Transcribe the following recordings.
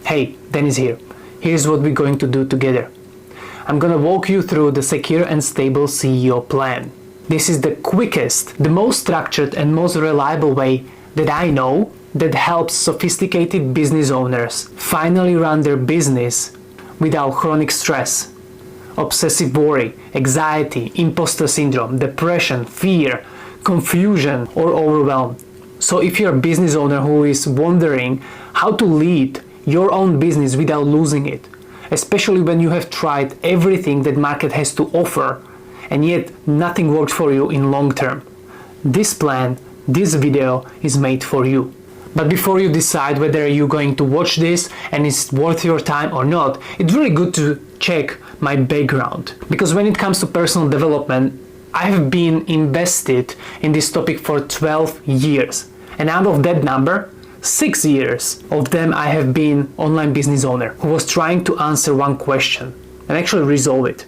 Hey, Denis here. Here's what we're going to do together. I'm gonna walk you through the secure and stable CEO plan. This is the quickest, the most structured and most reliable way that I know that helps sophisticated business owners finally run their business without chronic stress, obsessive worry, anxiety, imposter syndrome, depression, fear, confusion, or overwhelm. So if you're a business owner who is wondering how to lead your own business without losing it, especially when you have tried everything that market has to offer and yet nothing works for you in long term, this plan, this video is made for you. But before you decide whether you're going to watch this and it's worth your time or not, it's really good to check my background. Because when it comes to personal development, I have been invested in this topic for 12 years. And out of that number, 6 years of them I have been online business owner who was trying to answer one question and actually resolve it.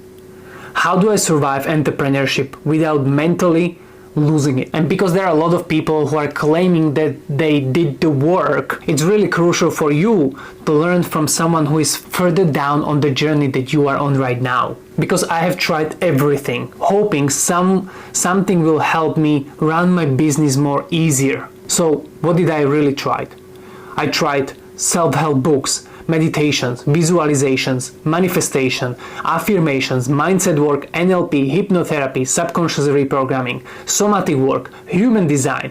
How do I survive entrepreneurship without mentally losing it? And because there are a lot of people who are claiming that they did the work, it's really crucial for you to learn from someone who is further down on the journey that you are on right now. Because I have tried everything, hoping something will help me run my business more easier. So what did I really try? I tried self-help books, meditations, visualizations, manifestation, affirmations, mindset work, NLP, hypnotherapy, subconscious reprogramming, somatic work, human design,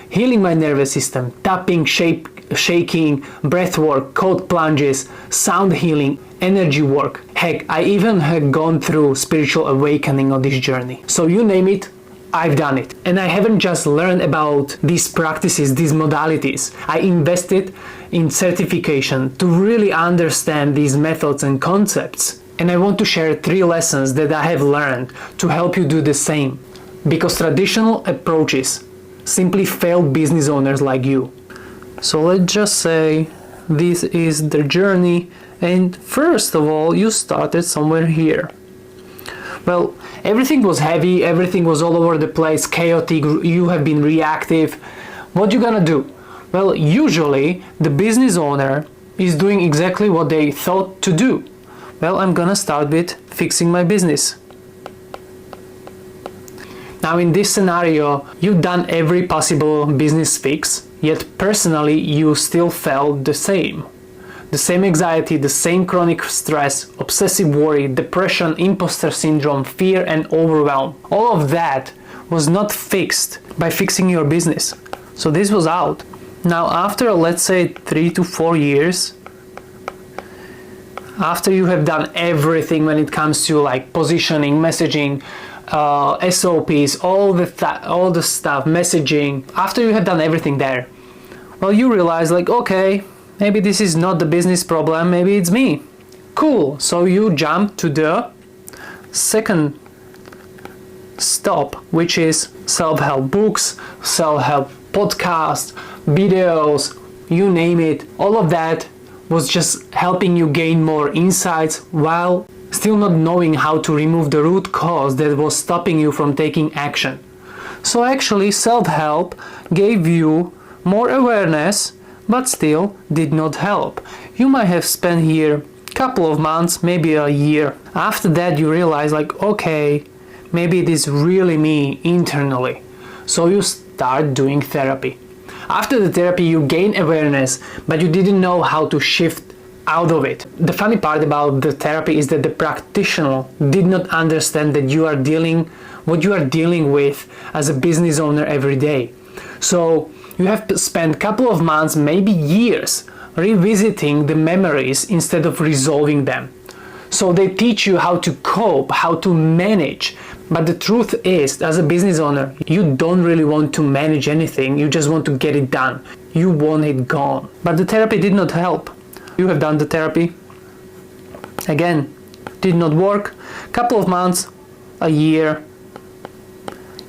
healing my nervous system, tapping, shaking, breath work, cold plunges, sound healing, energy work. Heck, I even had gone through spiritual awakening on this journey. So you name it, I've done it. And I haven't just learned about these practices, these modalities. I invested in certification to really understand these methods and concepts. And I want to share 3 lessons that I have learned to help you do the same. Because traditional approaches simply fail business owners like you. So let's just say this is the journey, and first of all you started somewhere here. Well, everything was heavy, everything was all over the place, chaotic, you have been reactive. What you gonna do? Well, usually the business owner is doing exactly what they thought to do. Well, I'm gonna start with fixing my business. Now in this scenario, you've done every possible business fix, yet personally you still felt the same. The same anxiety, the same chronic stress, obsessive worry, depression, imposter syndrome, fear and overwhelm. All of that was not fixed by fixing your business. So this was out. Now after, let's say, 3 to 4 years, after you have done everything when it comes to like positioning, messaging, SOPs, all the stuff, messaging, after you have done everything there, well, you realize like, okay, maybe this is not the business problem, maybe it's me. Cool, so you jump to the second stop, which is self-help books, self-help podcasts, videos, you name it. All of that was just helping you gain more insights while still not knowing how to remove the root cause that was stopping you from taking action. So actually self-help gave you more awareness, but still did not help. You might have spent here a couple of months, maybe a year. After that you realize like, okay, maybe it is really me internally. So you start doing therapy. After the therapy you gain awareness, but you didn't know how to shift out of it. The funny part about the therapy is that the practitioner did not understand that what you are dealing with as a business owner every day. So you have to spend a couple of months, maybe years, revisiting the memories instead of resolving them. So they teach you how to cope, how to manage. But the truth is, as a business owner, you don't really want to manage anything, you just want to get it done. You want it gone. But the therapy did not help. You have done the therapy. Again, did not work. Couple of months, a year,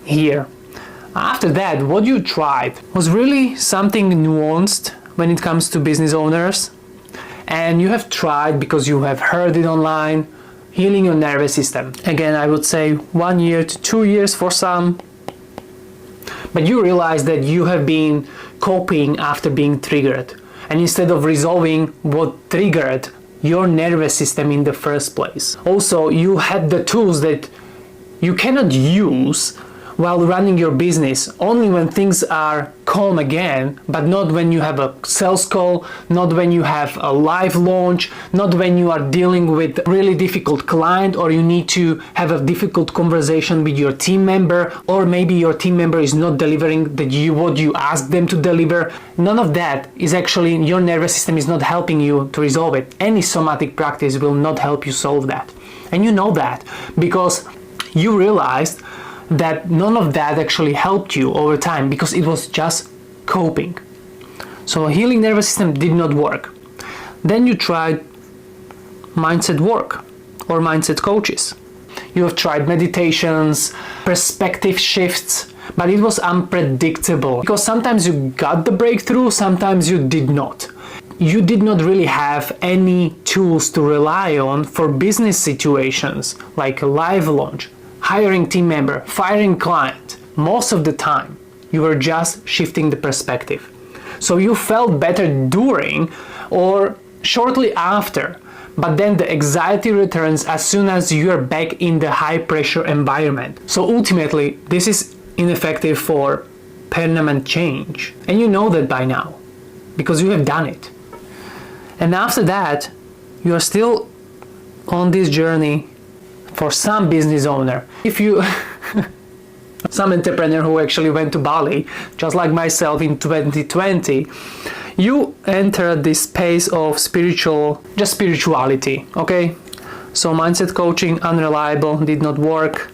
here. After that, what you tried was really something nuanced when it comes to business owners. And you have tried, because you have heard it online, healing your nervous system. Again, I would say 1 year to 2 years for some. But you realize that you have been coping after being triggered. and instead of resolving what triggered your nervous system in the first place. Also, you had the tools that you cannot use while running your business only when things are calm again, but not when you have a sales call, not when you have a live launch, not when you are dealing with a really difficult client, or you need to have a difficult conversation with your team member, or maybe your team member is not delivering what you asked them to deliver. None of that is actually, your nervous system is not helping you to resolve it. Any somatic practice will not help you solve that. And you know that because you realized that none of that actually helped you over time because it was just coping. So healing nervous system did not work. Then you tried mindset work or mindset coaches. You have tried meditations, perspective shifts, but it was unpredictable because sometimes you got the breakthrough, sometimes you did not. You did not really have any tools to rely on for business situations like a live launch, hiring team member, firing client. Most of the time, you were just shifting the perspective. So you felt better during or shortly after, but then the anxiety returns as soon as you are back in the high pressure environment. So ultimately, this is ineffective for permanent change. And you know that by now, because you have done it. And after that, you are still on this journey. For some business owner, if you some entrepreneur who actually went to Bali, just like myself in 2020, you entered this space of spirituality, okay? So mindset coaching, unreliable, did not work,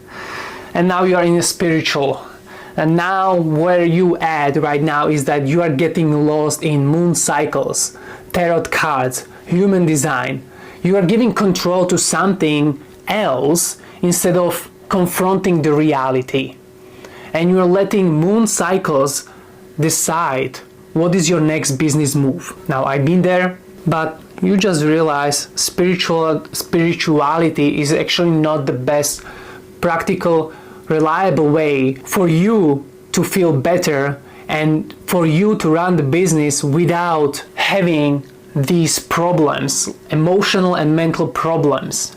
and now you are in a spiritual. And now where you at right now is that you are getting lost in moon cycles, tarot cards, human design. You are giving control to something else instead of confronting the reality, and you're letting moon cycles decide what is your next business move. Now, I've been there, but you just realize spirituality is actually not the best practical, reliable way for you to feel better and for you to run the business without having these problems, emotional and mental problems.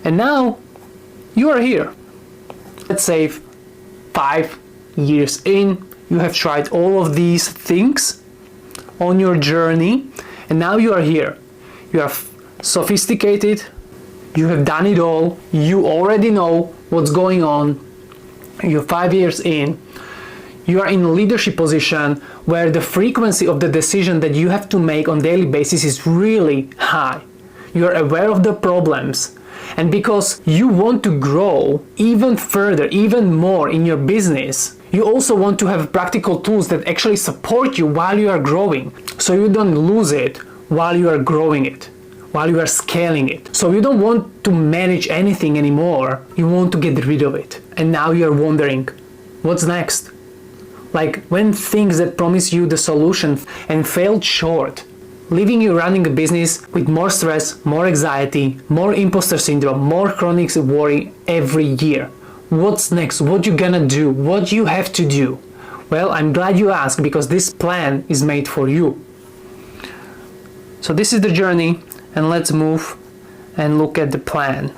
And now you are here. Let's say 5 years in, you have tried all of these things on your journey, and now you are here. You are sophisticated, you have done it all, you already know what's going on. You're 5 years in, you are in a leadership position where the frequency of the decision that you have to make on a daily basis is really high. You are aware of the problems. And because you want to grow even further, even more in your business, you also want to have practical tools that actually support you while you are growing. So you don't lose it while you are growing it, while you are scaling it. So you don't want to manage anything anymore. You want to get rid of it. And now you're wondering, what's next? Like when things that promise you the solution and failed short, leaving you running a business with more stress, more anxiety, more imposter syndrome, more chronic worry every year. What's next? What you gonna do? What you have to do? Well, I'm glad you asked because this plan is made for you. So this is the journey, and let's move and look at the plan.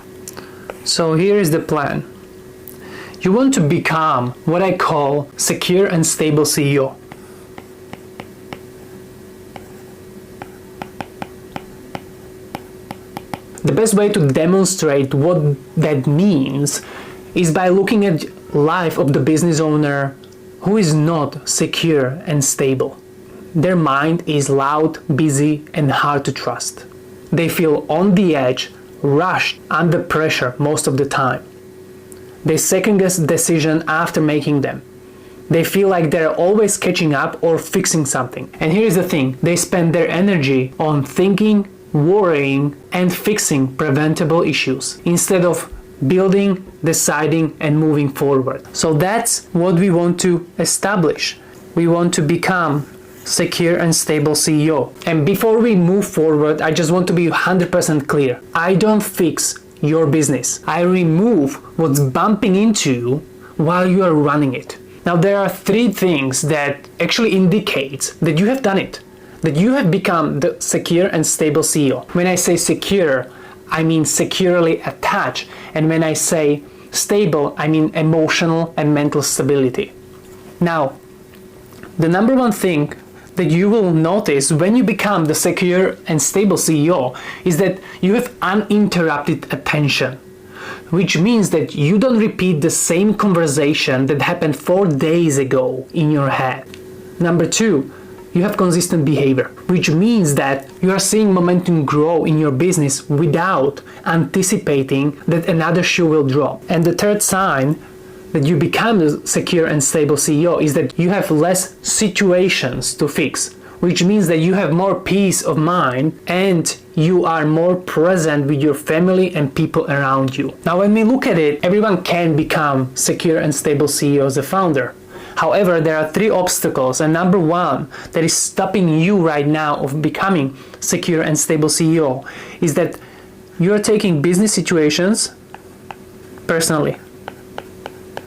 So here is the plan. You want to become what I call secure and stable CEO. The best way to demonstrate what that means is by looking at life of the business owner who is not secure and stable. Their mind is loud, busy, and hard to trust. They feel on the edge, rushed, under pressure most of the time. They second-guess decisions after making them. They feel like they're always catching up or fixing something. And here's the thing, they spend their energy on thinking, worrying, and fixing preventable issues instead of building, deciding, and moving forward. So that's what we want to establish. We want to become secure and stable CEO. And before we move forward, I just want to be 100% clear. I don't fix your business. I remove what's bumping into you while you are running it. Now there are 3 things that actually indicate that you have done it. that you have become the secure and stable CEO. When I say secure, I mean securely attached. And when I say stable, I mean emotional and mental stability. Now, the number one thing that you will notice when you become the secure and stable CEO is that you have uninterrupted attention, which means that you don't repeat the same conversation that happened 4 days ago in your head. Number two, you have consistent behavior, which means that you are seeing momentum grow in your business without anticipating that another shoe will drop. And the third sign that you become a secure and stable CEO is that you have less situations to fix, which means that you have more peace of mind and you are more present with your family and people around you. Now, when we look at it, everyone can become secure and stable CEO as a founder. However, there are 3 obstacles, and number one that is stopping you right now of becoming secure and stable CEO is that you are taking business situations personally.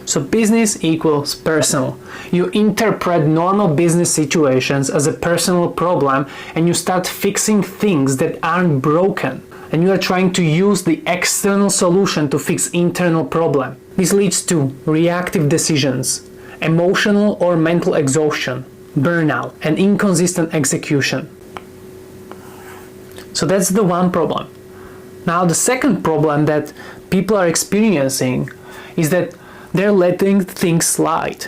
So business equals personal. You interpret normal business situations as a personal problem and you start fixing things that aren't broken. And you are trying to use the external solution to fix internal problem. This leads to reactive decisions, emotional or mental exhaustion, burnout, and inconsistent execution. So that's the one problem. Now the second problem that people are experiencing is that they're letting things slide.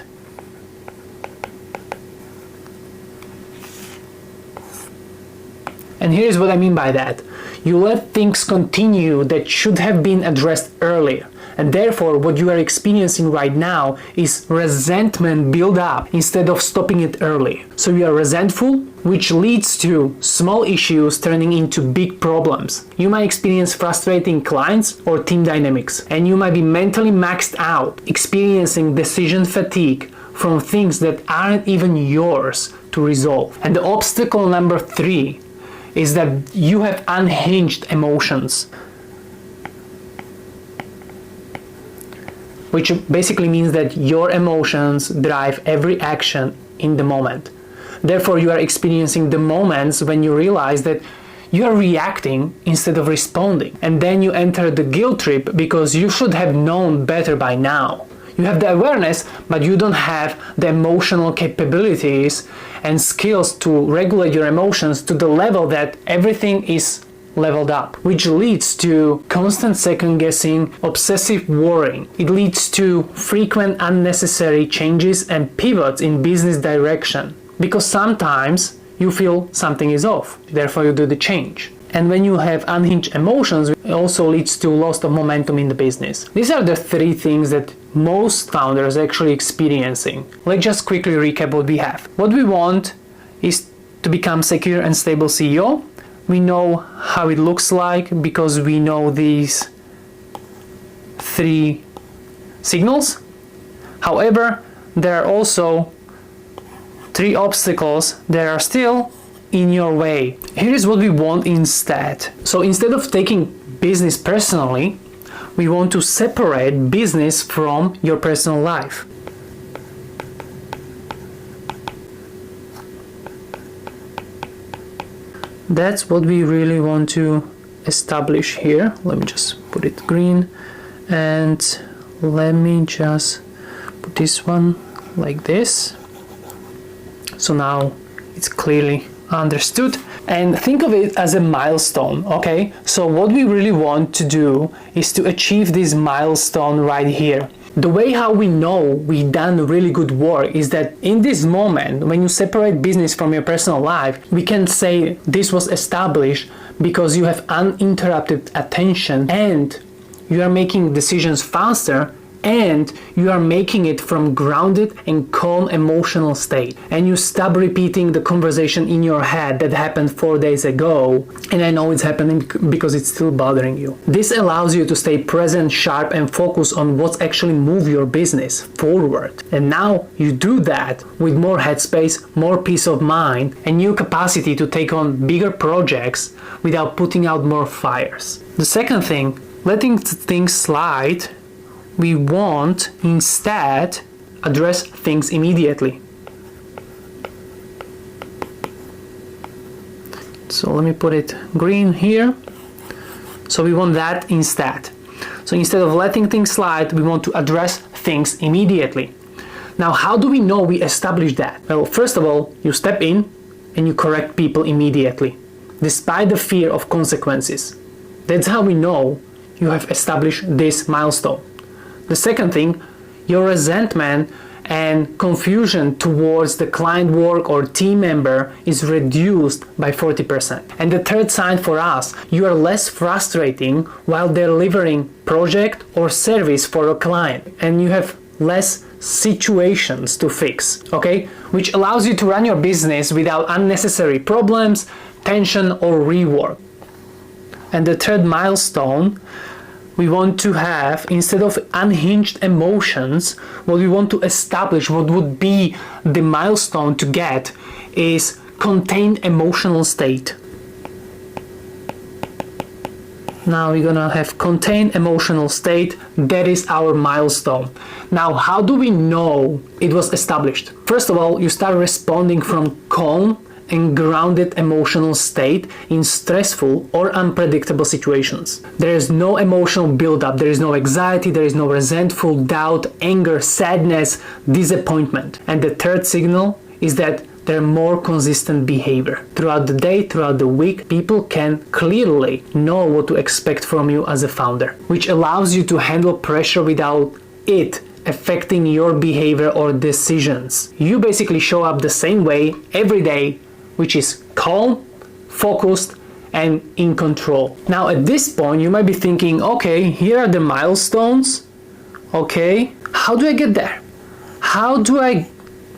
And here's what I mean by that. You let things continue that should have been addressed earlier. And therefore, what you are experiencing right now is resentment build up instead of stopping it early. So you are resentful, which leads to small issues turning into big problems. You might experience frustrating clients or team dynamics, and you might be mentally maxed out, experiencing decision fatigue from things that aren't even yours to resolve. And the obstacle number 3 is that you have unhinged emotions, which basically means that your emotions drive every action in the moment. Therefore, you are experiencing the moments when you realize that you are reacting instead of responding. And then you enter the guilt trip because you should have known better by now. You have the awareness, but you don't have the emotional capabilities and skills to regulate your emotions to the level that everything is leveled up, which leads to constant second guessing, obsessive worrying. It leads to frequent unnecessary changes and pivots in business direction because sometimes you feel something is off, therefore you do the change. And when you have unhinged emotions, it also leads to loss of momentum in the business. These are the 3 things that most founders are actually experiencing. Let's just quickly recap what we have. What we want is to become secure and stable CEO. We know how it looks like because we know these 3 signals. However, there are also 3 obstacles that are still in your way. Here is what we want instead. So instead of taking business personally, we want to separate business from your personal life. That's what we really want to establish here. Let me just put it green, and let me just put this one like this. So now it's clearly understood. And think of it as a milestone, okay? So what we really want to do is to achieve this milestone right here. The way how we know we've done really good work is that in this moment, when you separate business from your personal life, we can say this was established because you have uninterrupted attention and you are making decisions faster and you are making it from grounded and calm emotional state. And you stop repeating the conversation in your head that happened 4 days ago. And I know it's happening because it's still bothering you. This allows you to stay present, sharp, and focus on what's actually move your business forward. And now you do that with more headspace, more peace of mind, and new capacity to take on bigger projects without putting out more fires. The second thing, letting things slide, we want instead address things immediately. So let me put it green here. So we want that instead. So instead of letting things slide, we want to address things immediately. Now, how do we know we established that? Well, first of all, you step in and you correct people immediately, despite the fear of consequences. That's how we know you have established this milestone. The second thing, your resentment and confusion towards the client work or team member is reduced by 40%. And the third sign for us, you are less frustrating while delivering project or service for a client, and you have less situations to fix, okay? Which allows you to run your business without unnecessary problems, tension, or rework. And the third milestone, we want to have, instead of unhinged emotions, what we want to establish, what would be the milestone to get, is contained emotional state. Now we're gonna have contained emotional state. That is our milestone. Now, how do we know it was established? First of all, you start responding from calm and grounded emotional state in stressful or unpredictable situations. There is no emotional buildup, there is no anxiety, there is no resentful, doubt, anger, sadness, disappointment. And the third signal is that there are more consistent behavior. Throughout the day, throughout the week, people can clearly know what to expect from you as a founder, which allows you to handle pressure without it affecting your behavior or decisions. You basically show up the same way every day, which is calm, focused, and in control. Now at this point, you might be thinking, okay, here are the milestones. Okay, how do I get there? How do I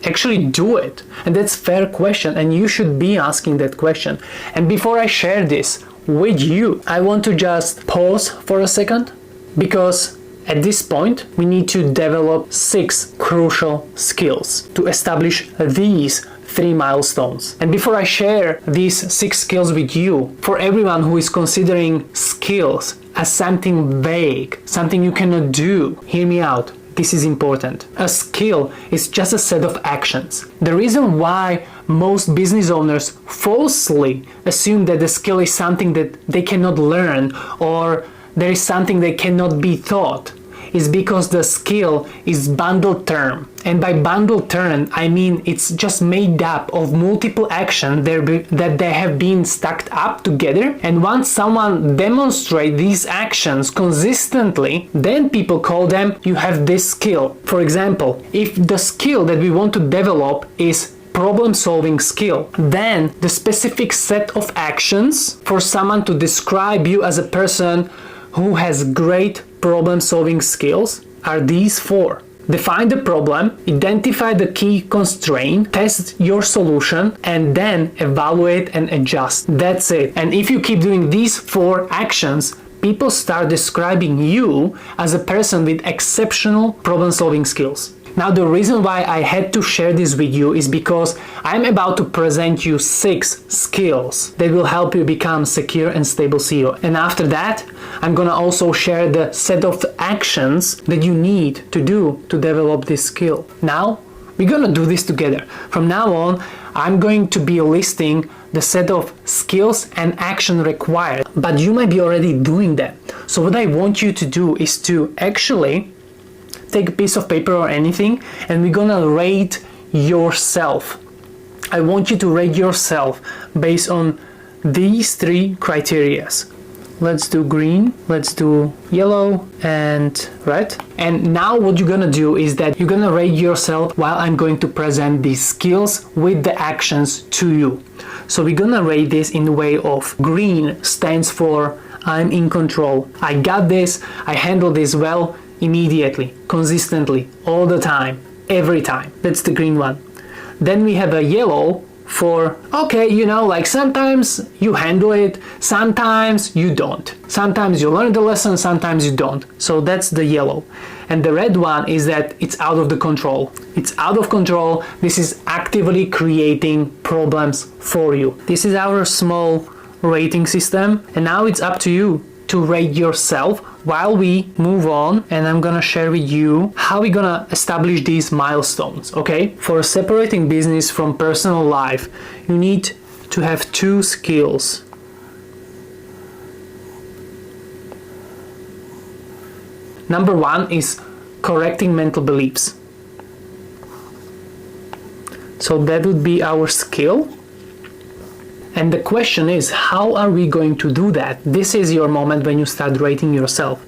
actually do it? And that's a fair question, and you should be asking that question. And before I share this with you, I want to just pause for a second, because at this point, we need to develop 6 crucial skills to establish these 3 milestones. And before I share these 6 skills with you, for everyone who is considering skills as something vague, something you cannot do, hear me out. This is important. A skill is just a set of actions. The reason why most business owners falsely assume that the skill is something that they cannot learn, or there is something that cannot be taught, is because the skill is bundled term. And by bundled term, I mean it's just made up of multiple actions that they have been stacked up together. And once someone demonstrates these actions consistently, then people call them, you have this skill. For example, if the skill that we want to develop is problem-solving skill, then the specific set of actions for someone to describe you as a person who has great problem-solving skills are these 4. Define the problem, identify the key constraint, test your solution, and then evaluate and adjust. That's it. And if you keep doing these 4 actions, people start describing you as a person with exceptional problem-solving skills. Now, the reason why I had to share this with you is because I'm about to present you 6 skills that will help you become secure and stable CEO. And after that, I'm gonna also share the set of actions that you need to do to develop this skill. Now, we're gonna do this together. From now on, I'm going to be listing the set of skills and action required, but you might be already doing them. So what I want you to do is to actually take a piece of paper or anything, and we're gonna rate yourself. I want you to rate yourself based on these 3 criteria. Let's do green, let's do yellow, and red. And now what you're gonna do is that you're gonna rate yourself while I'm going to present these skills with the actions to you. So we're gonna rate this in the way of green stands for I'm in control. I got this, I handle this well, immediately, consistently, all the time, every time. That's the green one. Then we have a yellow for, okay, like sometimes you handle it, sometimes you don't. Sometimes you learn the lesson, sometimes you don't. So that's the yellow. And the red one is that it's out of the control. It's out of control. This is actively creating problems for you. This is our small rating system. And now it's up to you to rate yourself while we move on, and I'm gonna share with you how we're gonna establish these milestones, okay? For separating business from personal life, you need to have two skills. Number one is correcting mental beliefs. So that would be our skill. And the question is, how are we going to do that? This is your moment when you start rating yourself.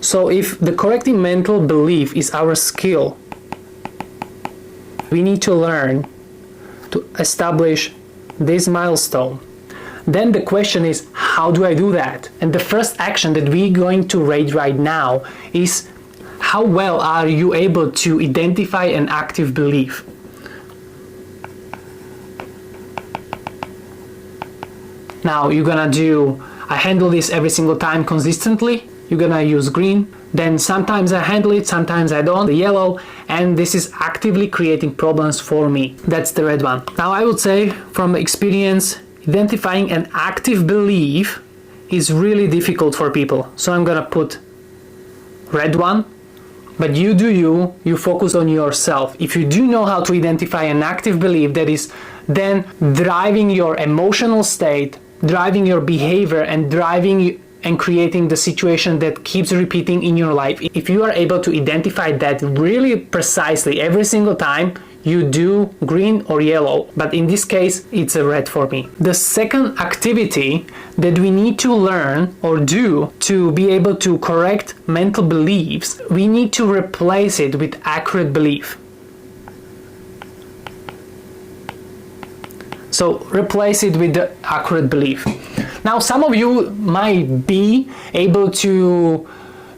So if the correcting mental belief is our skill, we need to learn to establish this milestone. Then the question is, how do I do that? And the first action that we're going to rate right now is, how well are you able to identify an active belief? Now you're gonna do, I handle this every single time consistently. You're gonna use green. Then sometimes I handle it, sometimes I don't, the yellow, and this is actively creating problems for me. That's the red one. Now I would say from experience, identifying an active belief is really difficult for people. So I'm gonna put red one, but you do you focus on yourself. If you do know how to identify an active belief that is then driving your emotional state, driving your behavior, and driving and creating the situation that keeps repeating in your life. If you are able to identify that really precisely every single time, you do green or yellow, but in this case, it's a red for me. The second activity that we need to learn or do to be able to correct mental beliefs, we need to replace it with accurate belief. So replace it with the accurate belief. Now, some of you might be able to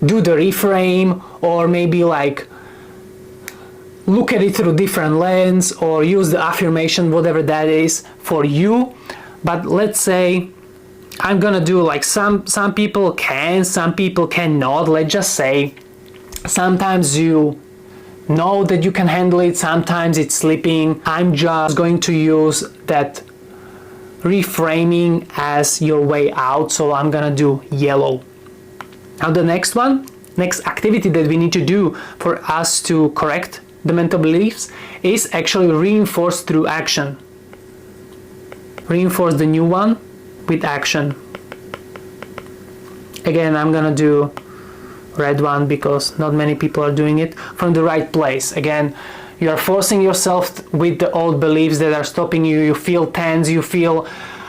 do the reframe, or maybe like look at it through different lens, or use the affirmation, whatever that is for you. But let's say I'm gonna do like some people can, some people cannot. Let's just say sometimes you know that you can handle it, sometimes it's slipping. I'm just going to use that reframing as your way out, so I'm gonna do yellow. Now the next activity that we need to do for us to correct the mental beliefs is actually reinforce through action. Reinforce the new one with action. Again, I'm gonna do red one because not many people are doing it from the right place. Again, you are forcing yourself with the old beliefs that are stopping you. You feel tense, you feel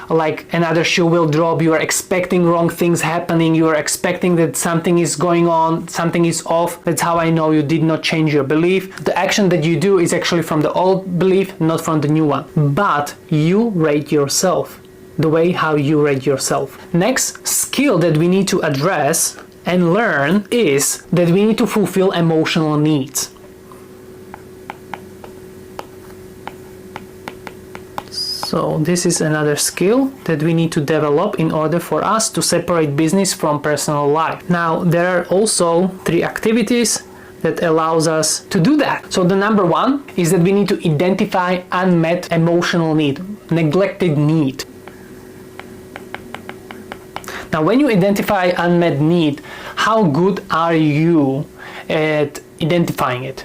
like another shoe will drop, you are expecting wrong things happening, you are expecting that something is going on, something is off. That's how I know you did not change your belief. The action that you do is actually from the old belief, not from the new one. But you rate yourself, the way how you rate yourself. Next skill that we need to address and learn is that we need to fulfill emotional needs. So this is another skill that we need to develop in order for us to separate business from personal life. Now, there are also 3 activities that allows us to do that. So the number one is that we need to identify unmet emotional need, neglected need. Now, when you identify unmet need, how good are you at identifying it?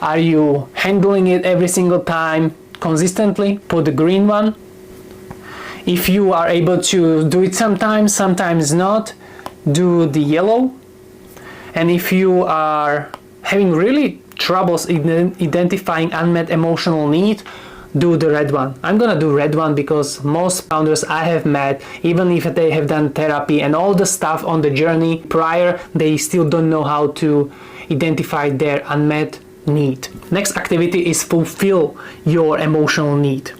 Are you handling it every single time consistently? Put the green one. If you are able to do it sometimes, sometimes not, do the yellow. And if you are having really troubles identifying unmet emotional need, do the red one. I'm gonna do red one because most founders I have met, even if they have done therapy and all the stuff on the journey prior, they still don't know how to identify their unmet need. Next activity is fulfill your emotional need.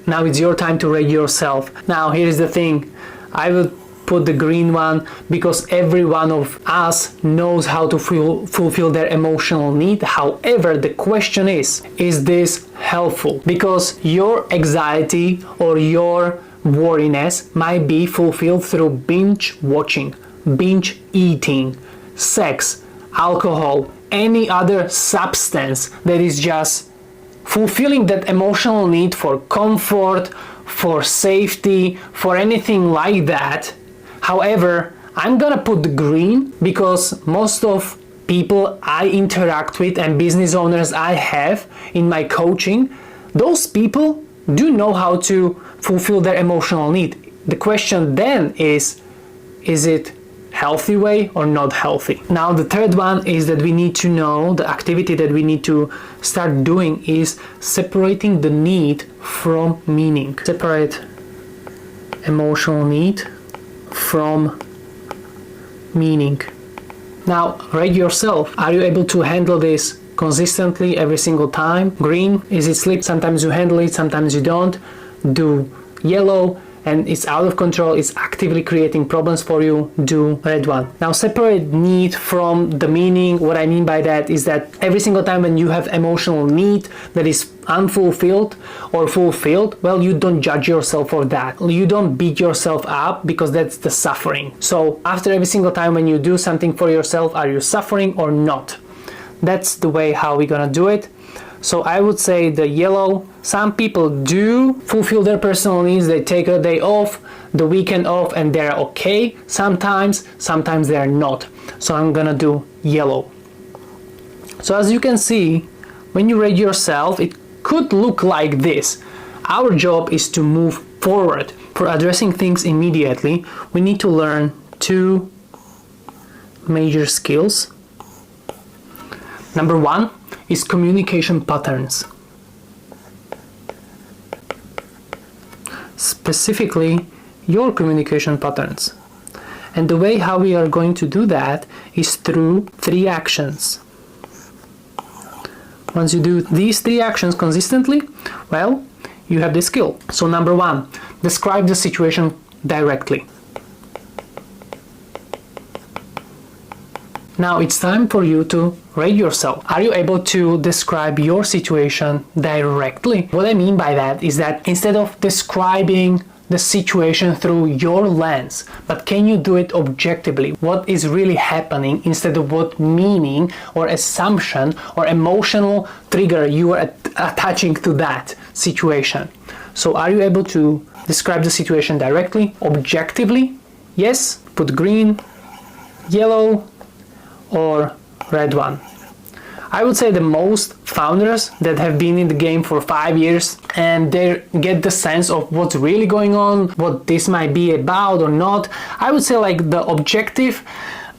Now it's your time to rate yourself. Now here is the thing, I will put the green one because every one of us knows how to fulfill their emotional need. However, the question is this helpful? Because your anxiety or your worriness might be fulfilled through binge watching, binge eating, sex, alcohol, any other substance that is just fulfilling that emotional need for comfort, for safety, for anything like that. However, I'm gonna put the green because most of people I interact with and business owners I have in my coaching, those people do know how to fulfill their emotional need. The question then is it healthy way or not healthy? Now the third one is that we need to know, the activity that we need to start doing is separating the need from meaning. Separate emotional need from meaning. Now rate yourself. Are you able to handle this consistently every single time? Green, is it slip? Sometimes you handle it, sometimes you don't. Do yellow, and it's out of control, it's actively creating problems for you. Do red one. Now separate need from the meaning. What I mean by that is that every single time when you have emotional need that is unfulfilled or fulfilled, well, you don't judge yourself for that. You don't beat yourself up because that's the suffering. So after every single time when you do something for yourself, are you suffering or not? That's the way how we're gonna do it. So I would say the yellow, some people do fulfill their personal needs, they take a day off, the weekend off, and they're okay. Sometimes they're not. So I'm gonna do yellow. So as you can see, when you rate yourself, it could look like this. Our job is to move forward. For addressing things immediately, we need to learn 2 major skills. Number 1 is communication patterns. Specifically, your communication patterns. And the way how we are going to do that is through 3 actions. Once you do these 3 actions consistently, well, you have the skill. So number 1, describe the situation directly. Now it's time for you to rate yourself. Are you able to describe your situation directly? What I mean by that is that instead of describing the situation through your lens, but can you do it objectively? What is really happening instead of what meaning or assumption or emotional trigger you are attaching to that situation? So are you able to describe the situation directly, objectively? Yes, put green, yellow, or red one. I would say the most founders that have been in the game for 5 years and they get the sense of what's really going on, what this might be about or not, I would say like the objective,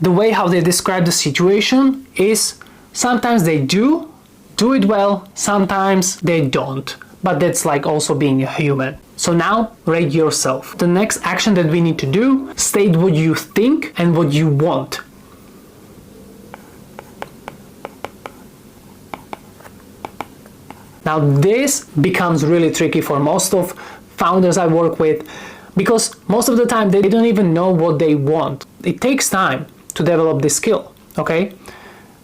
the way how they describe the situation is sometimes they do it well, sometimes they don't. But that's like also being a human. So now rate yourself. The next action that we need to do, state what you think and what you want. Now this becomes really tricky for most of founders I work with because most of the time they don't even know what they want. It takes time to develop this skill, okay?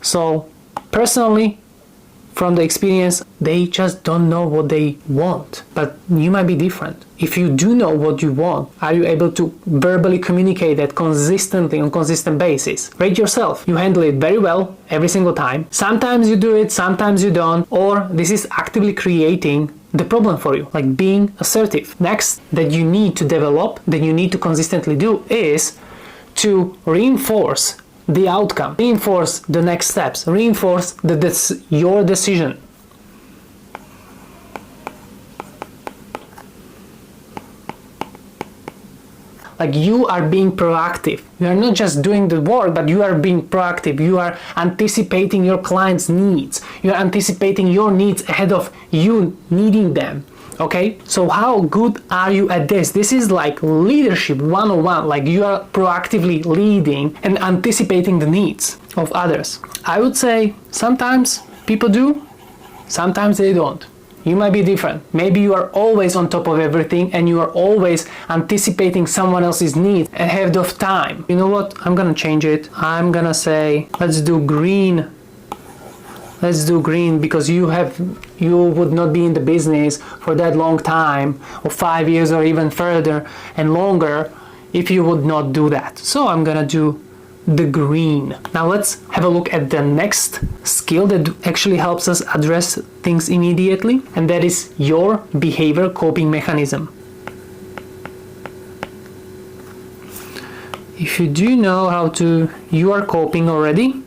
So personally, from the experience, they just don't know what they want. But you might be different. If you do know what you want, are you able to verbally communicate that consistently on a consistent basis? Rate yourself. You handle it very well every single time. Sometimes you do it, sometimes you don't, or this is actively creating the problem for you, like being assertive. Next that you need to develop, that you need to consistently do is to reinforce the outcome, reinforce the next steps, reinforce that that's your decision. Like you are being proactive. You are not just doing the work, but you are being proactive. You are anticipating your client's needs. You are anticipating your needs ahead of you needing them. Okay, so how good are you at this? This is like leadership 101, like you are proactively leading and anticipating the needs of others. I would say sometimes people do, sometimes they don't. You might be different. Maybe you are always on top of everything and you are always anticipating someone else's needs ahead of time. You know what? I'm gonna change it. I'm gonna say, let's do green. Let's do green because you would not be in the business for that long time, or 5 years or even further and longer, if you would not do that. So I'm gonna do the green. Now let's have a look at the next skill that actually helps us address things immediately, and that is your behavior coping mechanism. if you do know how to, you are coping already.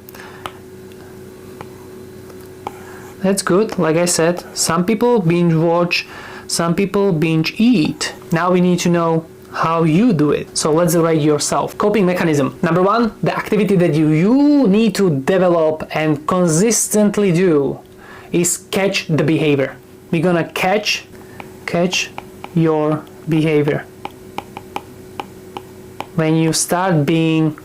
That's good. Like I said, some people binge watch, some people binge eat. Now we need to know how you do it. So let's rate yourself. Coping mechanism. Number one, the activity that you need to develop and consistently do is catch the behavior. We're gonna catch your behavior. When you start being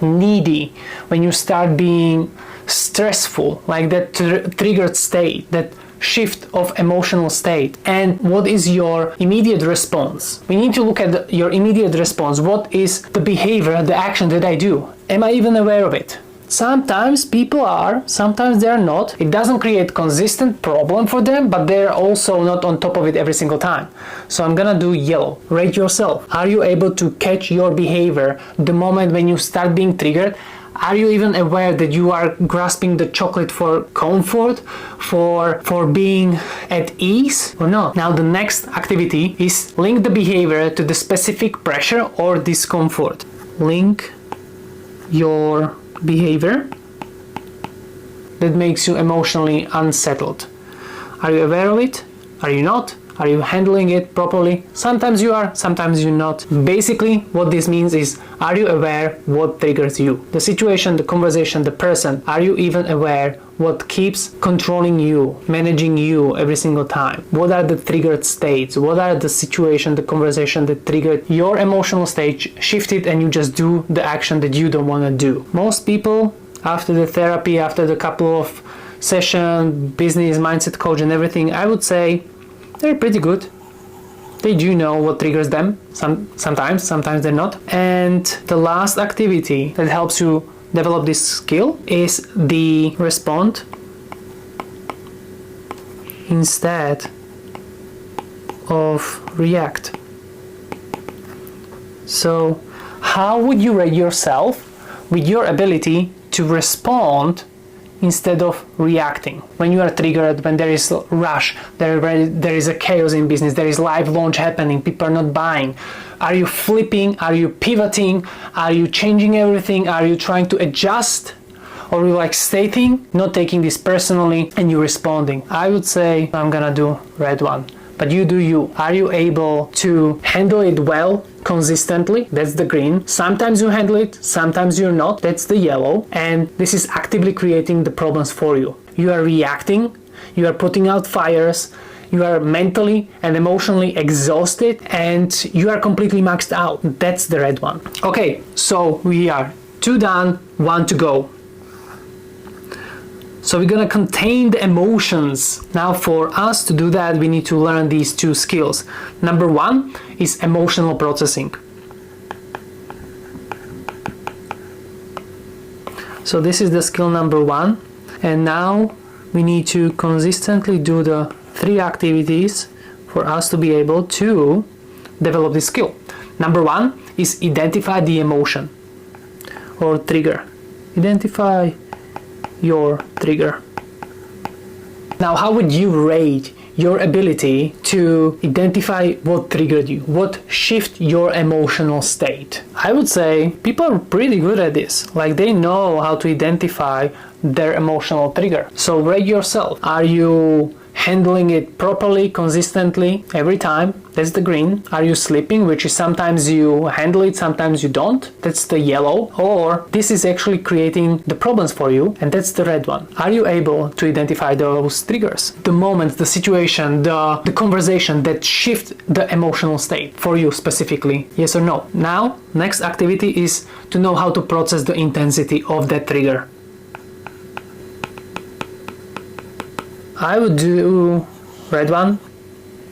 needy, when you start being stressful, like that triggered state, that shift of emotional state, and what is your immediate response? We need to look at your immediate response. What is the behavior, the action that I do? Am I even aware of it? Sometimes people are, sometimes they are not. It doesn't create consistent problem for them, but they're also not on top of it every single time. So I'm gonna do yellow. Rate yourself. Are you able to catch your behavior the moment when you start being triggered? Are you even aware that you are grasping the chocolate for comfort, for being at ease or not? Now the next activity is link the behavior to the specific pressure or discomfort. Link your behavior that makes you emotionally unsettled. Are you aware of it? Are you not? Are you handling it properly? Sometimes you are, sometimes you're not. Basically, what this means is, are you aware what triggers you? The situation, the conversation, the person. Are you even aware what keeps controlling you, managing you every single time? What are the triggered states? What are the situation, the conversation that triggered your emotional state, shifted, and you just do the action that you don't want to do? Most people, after the therapy, after the couple of sessions, business, mindset coach and everything, I would say they're pretty good. They do know what triggers them. Sometimes they're not. And the last activity that helps you develop this skill is the respond instead of react. So how would you rate yourself with your ability to respond instead of reacting? When you are triggered, when there is a rush, there is a chaos in business, there is live launch happening, people are not buying. Are you flipping? Are you pivoting? Are you changing everything? Are you trying to adjust? Or you like stating, not taking this personally, and you responding? I would say I'm gonna do red one. But you do you. Are you able to handle it well, consistently? That's the green. Sometimes you handle it, sometimes you're not. That's the yellow. And this is actively creating the problems for you. You are reacting, you are putting out fires, you are mentally and emotionally exhausted, and you are completely maxed out. That's the red one. Okay, so we are 2 done, 1 to go. So we're gonna contain the emotions. Now for us to do that, we need to learn these 2 skills. Number 1 is emotional processing. So this is the skill number 1. And now we need to consistently do the 3 activities for us to be able to develop this skill. Number 1 is identify the emotion or trigger. Identify your trigger. Now, how would you rate your ability to identify what triggered you, what shift your emotional state? I would say people are pretty good at this. Like, they know how to identify their emotional trigger. So rate yourself. Are you handling it properly, consistently, every time? That's the green. Are you sleeping, which is sometimes you handle it, sometimes you don't? That's the yellow. Or this is actually creating the problems for you, and that's the red one. Are you able to identify those triggers? The moments, the situation, the conversation that shift the emotional state for you specifically, yes or no? Now, next activity is to know how to process the intensity of that trigger. I would do red one.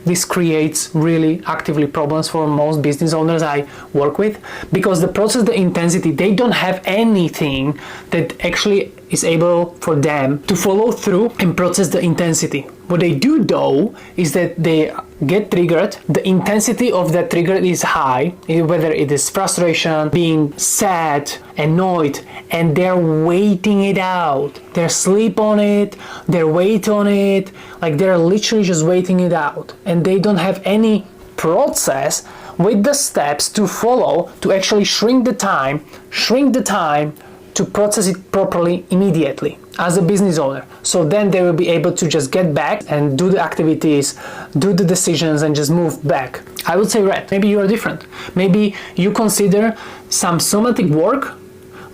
This creates really actively problems for most business owners I work with, because the process, the intensity, they don't have anything that actually is able for them to follow through and process the intensity. What they do though is that they get triggered, the intensity of that trigger is high, whether it is frustration, being sad, annoyed, and they're waiting it out. They sleep on it, they wait on it, like they're literally just waiting it out, and they don't have any process with the steps to follow to actually shrink the time to process it properly immediately as a business owner. So then they will be able to just get back and do the activities, do the decisions, and just move back. I would say red. Maybe you are different. Maybe you consider some somatic work,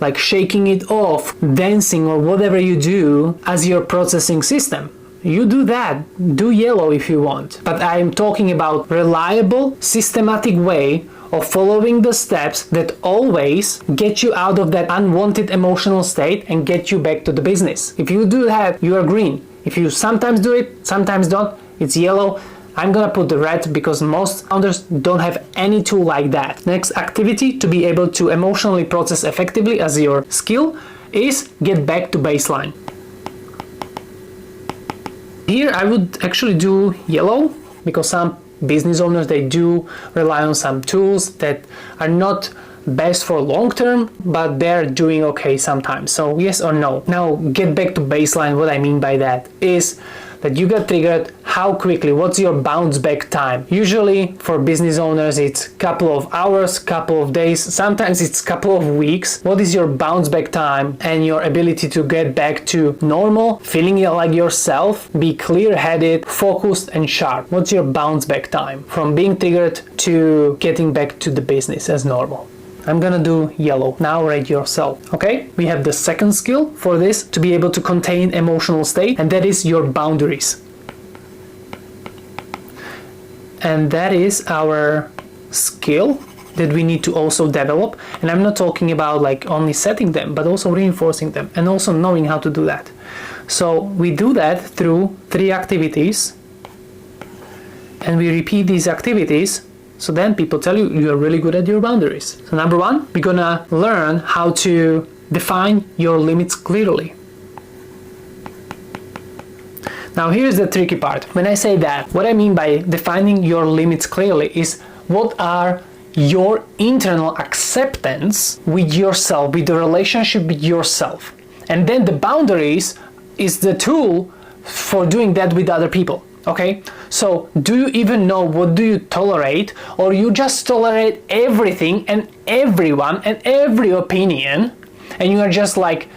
like shaking it off, dancing, or whatever you do as your processing system. You do that. Do yellow if you want. But I'm talking about reliable, systematic way of following the steps that always get you out of that unwanted emotional state and get you back to the business. If you do that, you are green. If you sometimes do it, sometimes don't, it's yellow. I'm gonna put the red because most founders don't have any tool like that. Next activity to be able to emotionally process effectively as your skill is get back to baseline. Here I would actually do yellow because some business owners, they do rely on some tools that are not best for long term, but they're doing okay sometimes. So yes or no. Now get back to baseline. What I mean by that is that you get triggered, how quickly, what's your bounce back time? Usually for business owners it's couple of hours, couple of days, sometimes it's couple of weeks. What is your bounce back time and your ability to get back to normal, feeling like yourself, be clear-headed, focused and sharp? What's your bounce back time from being triggered to getting back to the business as normal? I'm gonna do yellow. Now rate yourself. Okay, we have the second skill for this to be able to contain emotional state, and that is your boundaries. And that is our skill that we need to also develop. And I'm not talking about like only setting them, but also reinforcing them and also knowing how to do that. So we do that through 3 activities, and we repeat these activities. So then people tell you you're really good at your boundaries. So number 1, we're gonna learn how to define your limits clearly. Now here's the tricky part. When I say that, what I mean by defining your limits clearly is what are your internal acceptance with yourself, with the relationship with yourself. And then the boundaries is the tool for doing that with other people. Okay, so do you even know what do you tolerate, or you just tolerate everything and everyone and every opinion, and you are just like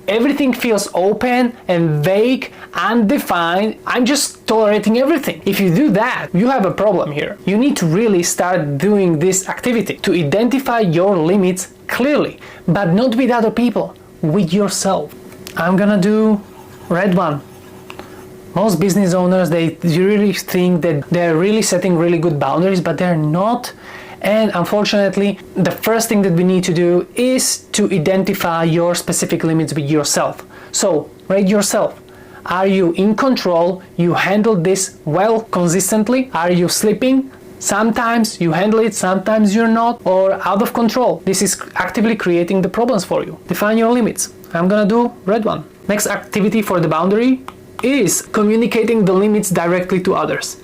everything feels open and vague, undefined. I'm just tolerating everything. If you do that, you have a problem here. You need to really start doing this activity to identify your limits clearly, but not with other people, with yourself. I'm gonna do red one. Most business owners, they really think that they're really setting really good boundaries, but they're not. And unfortunately, the first thing that we need to do is to identify your specific limits with yourself. So rate yourself. Are you in control? You handle this well consistently? Are you slipping? Sometimes you handle it, sometimes you're not, or out of control. This is actively creating the problems for you. Define your limits. I'm gonna do red one. Next activity for the boundary is communicating the limits directly to others.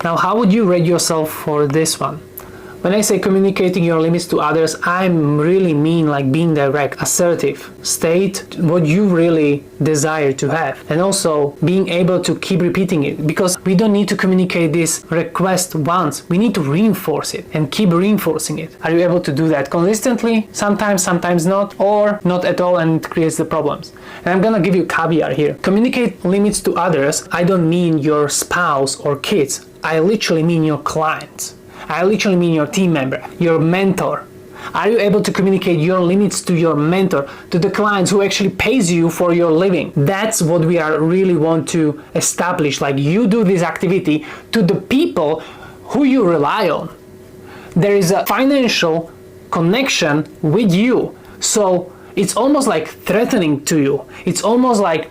Now, how would you rate yourself for this one? When I say communicating your limits to others, I really mean like being direct, assertive, state what you really desire to have, and also being able to keep repeating it, because we don't need to communicate this request once, we need to reinforce it and keep reinforcing it. Are you able to do that consistently? Sometimes, sometimes not, or not at all, and it creates the problems. And I'm gonna give you a caveat here. Communicate limits to others, I don't mean your spouse or kids, I literally mean your clients. I literally mean your team member, your mentor. Are you able to communicate your limits to your mentor, to the clients who actually pays you for your living? That's what we are really want to establish. Like, you do this activity to the people who you rely on. There is a financial connection with you. So it's almost like threatening to you. It's almost like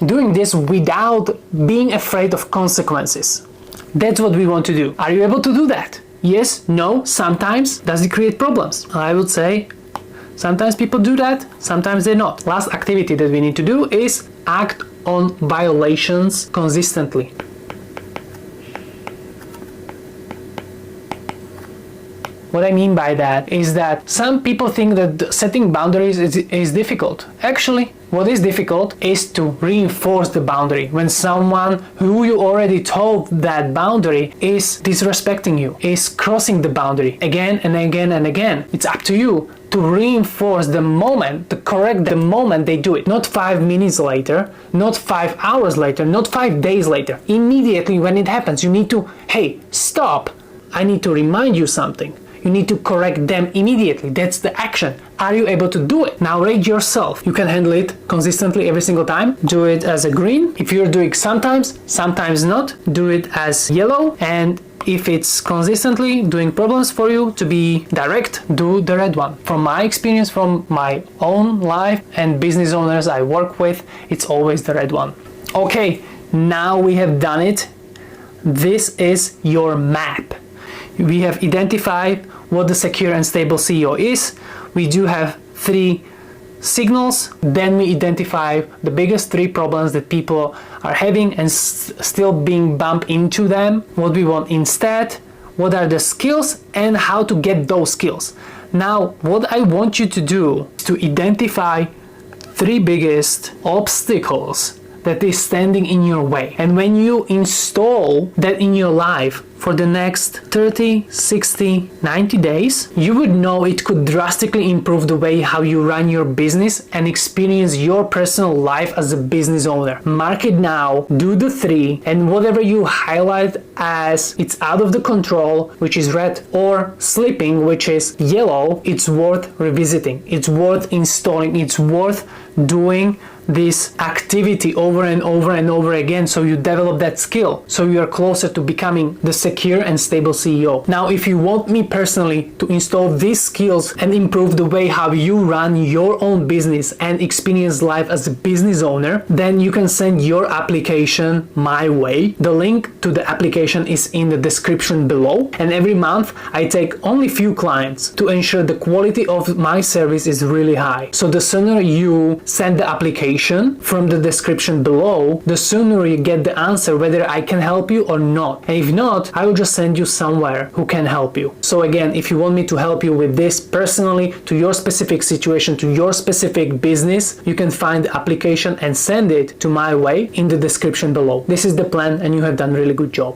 doing this without being afraid of consequences. That's what we want to do. Are you able to do that? Yes, no, sometimes. Does it create problems? I would say sometimes people do that, sometimes they not. Last activity that we need to do is act on violations consistently. What I mean by that is that some people think that setting boundaries is difficult. Actually, what is difficult is to reinforce the boundary when someone who you already told that boundary is disrespecting you, is crossing the boundary again and again and again. It's up to you to reinforce the moment, to correct the moment they do it. Not 5 minutes later, not 5 hours later, not 5 days later. Immediately when it happens, you need to, hey, stop. I need to remind you something. You need to correct them immediately. That's the action. Are you able to do it? Now rate yourself. You can handle it consistently every single time. Do it as a green. If you're doing sometimes, sometimes not, do it as yellow. And if it's consistently doing problems for you, to be direct, do the red one. From my experience, from my own life and business owners I work with, it's always the red one. Okay, now we have done it. This is your map. We have identified what the secure and stable CEO is. We do have 3 signals. Then we identify the biggest 3 problems that people are having and still being bumped into them. What we want instead, what are the skills and how to get those skills. Now, what I want you to do is to identify 3 biggest obstacles that is standing in your way. And when you install that in your life for the next 30, 60, 90 days, you would know it could drastically improve the way how you run your business and experience your personal life as a business owner. Mark it now, do the 3, and whatever you highlight as it's out of the control, which is red, or slipping, which is yellow, it's worth revisiting. It's worth installing. It's worth doing this activity over and over and over again, so you develop that skill, so you are closer to becoming the secure and stable CEO. Now, if you want me personally to install these skills and improve the way how you run your own business and experience life as a business owner, then you can send your application my way. The link to the application is in the description below, and every month I take only few clients to ensure the quality of my service is really high. So the sooner you send the application from the description below, the sooner you get the answer whether I can help you or not. And if not, I will just send you somewhere who can help you. So again, if you want me to help you with this personally, to your specific situation, to your specific business, you can find the application and send it to my way in the description below. This is the plan, and you have done a really good job.